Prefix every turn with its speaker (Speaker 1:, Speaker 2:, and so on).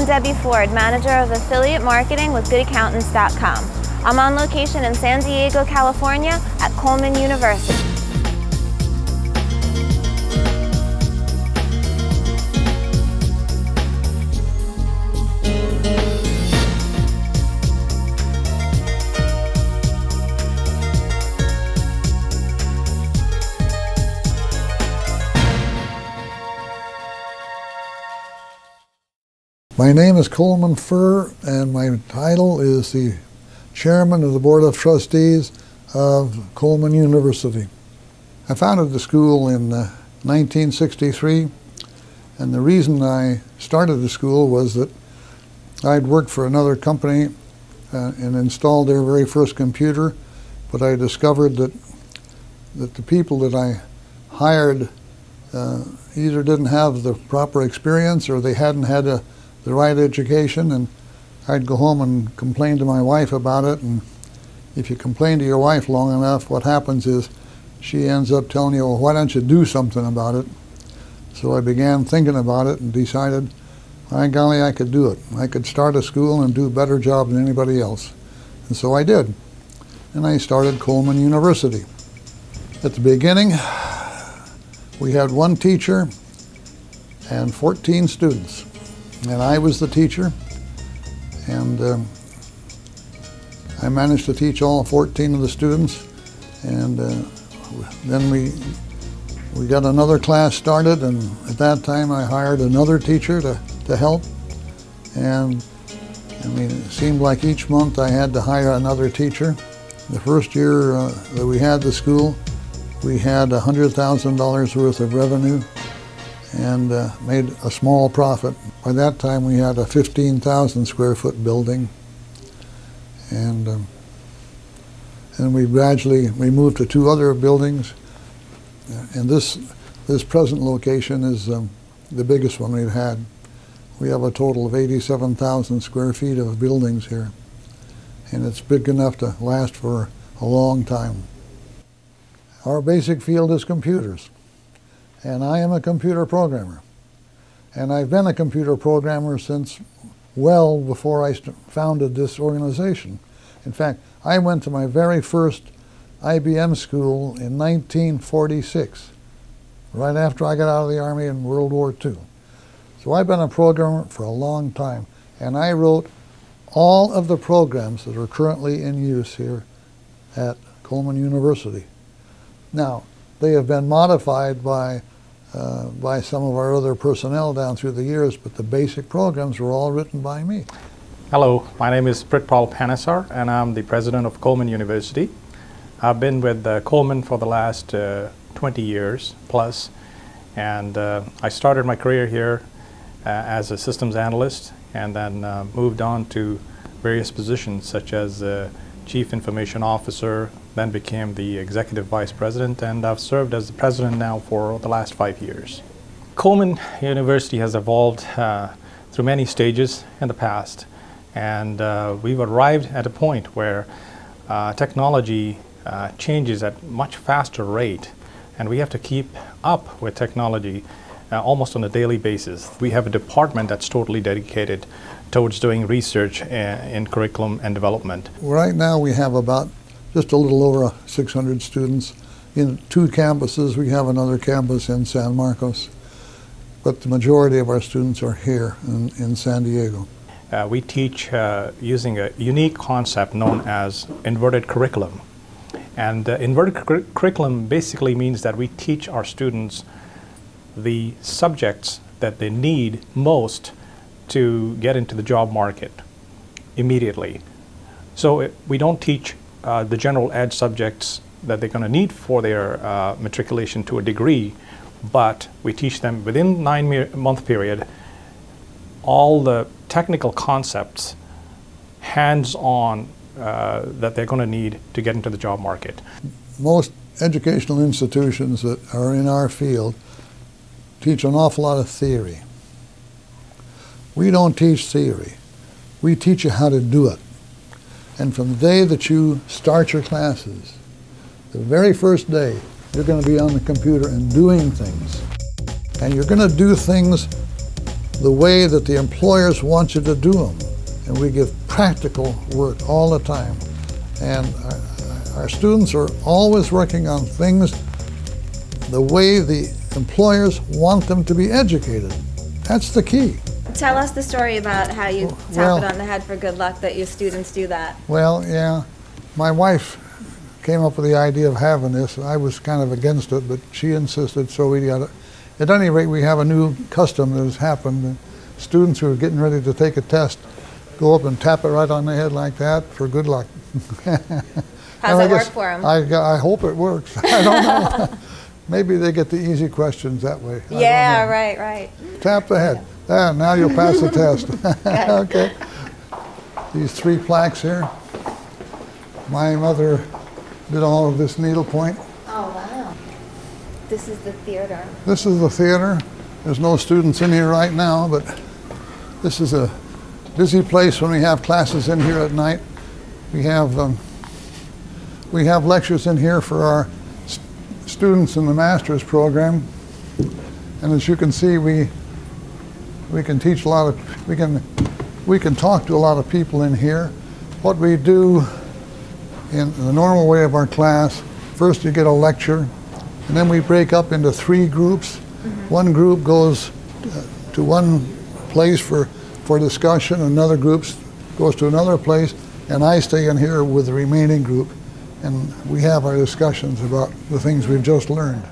Speaker 1: I'm Debbie Ford, Manager of Affiliate Marketing with GoodAccountants.com. I'm on location in San Diego, California at Coleman University.
Speaker 2: My name is Coleman Furr, and my title is the Chairman of the Board of Trustees of Coleman University. I founded the school in 1963, and the reason I started the school was that I'd worked for another company and installed their very first computer, but I discovered that the people that I hired either didn't have the proper experience or they hadn't had the right education, and I'd go home and complain to my wife about it. And if you complain to your wife long enough, what happens is she ends up telling you, well, why don't you do something about it? So I began thinking about it and decided, by golly, I could do it. I could start a school and do a better job than anybody else. And so I did. And I started Coleman University. At the beginning, we had one teacher and 14 students. And I was the teacher, and I managed to teach all 14 of the students. And then we got another class started, and at that time I hired another teacher to help. And I mean, it seemed like each month I had to hire another teacher. The first year that we had the school, we had $100,000 worth of revenue and made a small profit. By that time we had a 15,000 square foot building, and we gradually moved to 2 other buildings, and this present location is the biggest one we've had. We have a total of 87,000 square feet of buildings here, and it's big enough to last for a long time. Our basic field is computers. And I am a computer programmer. And I've been a computer programmer since well before I founded this organization. In fact, I went to my very first IBM school in 1946, right after I got out of the Army in World War II. So I've been a programmer for a long time, and I wrote all of the programs that are currently in use here at Coleman University. Now, they have been modified by some of our other personnel down through the years, but the basic programs were all written by me.
Speaker 3: Hello, my name is Pritpal Panesar, and I'm the president of Coleman University. I've been with Coleman for the last 20 years plus, and I started my career here as a systems analyst, and then moved on to various positions such as Chief Information Officer, then became the Executive Vice President, and I've served as the President now for the last 5 years. Coleman University has evolved through many stages in the past, and we've arrived at a point where technology changes at much faster rate, and we have to keep up with technology almost on a daily basis. We have a department that's totally dedicated towards doing research in curriculum and development.
Speaker 2: Right now we have about just a little over 600 students in 2 campuses. We have another campus in San Marcos, but the majority of our students are here in San Diego.
Speaker 3: We teach using a unique concept known as inverted curriculum. And inverted curriculum basically means that we teach our students the subjects that they need most to get into the job market immediately. So we don't teach the general ed subjects that they're going to need for their matriculation to a degree, but we teach them within 9-month period all the technical concepts hands-on that they're going to need to get into the job market.
Speaker 2: Most educational institutions that are in our field teach an awful lot of theory. We don't teach theory. We teach you how to do it. And from the day that you start your classes, the very first day, you're going to be on the computer and doing things. And you're going to do things the way that the employers want you to do them. And we give practical work all the time. And our students are always working on things the way the employers want them to be educated. That's the key.
Speaker 1: Tell us the story about how you tap it on the head for good luck that your students do that.
Speaker 2: Well, yeah, my wife came up with the idea of having this. I was kind of against it, but she insisted, so we got it. At any rate, we have a new custom that has happened. Students who are getting ready to take a test go up and tap it right on the head like that for good luck.
Speaker 1: How's it work for them?
Speaker 2: I hope it works. I don't know. Maybe they get the easy questions that way.
Speaker 1: Yeah, right.
Speaker 2: Tap the head. Ah, now you'll pass the test. Okay. These 3 plaques here. My mother did all of this needlepoint.
Speaker 1: Oh, wow. This is the theater.
Speaker 2: This is the theater. There's no students in here right now, but this is a busy place when we have classes in here at night. We have lectures in here for our students in the master's program, and as you can see, we can teach a lot of we can talk to a lot of people in here. What we do in the normal way of our class, first you get a lecture, and then we break up into 3 groups. One group goes to one place for discussion, another group goes to another place, and I stay in here with the remaining group, and we have our discussions about the things we've just learned.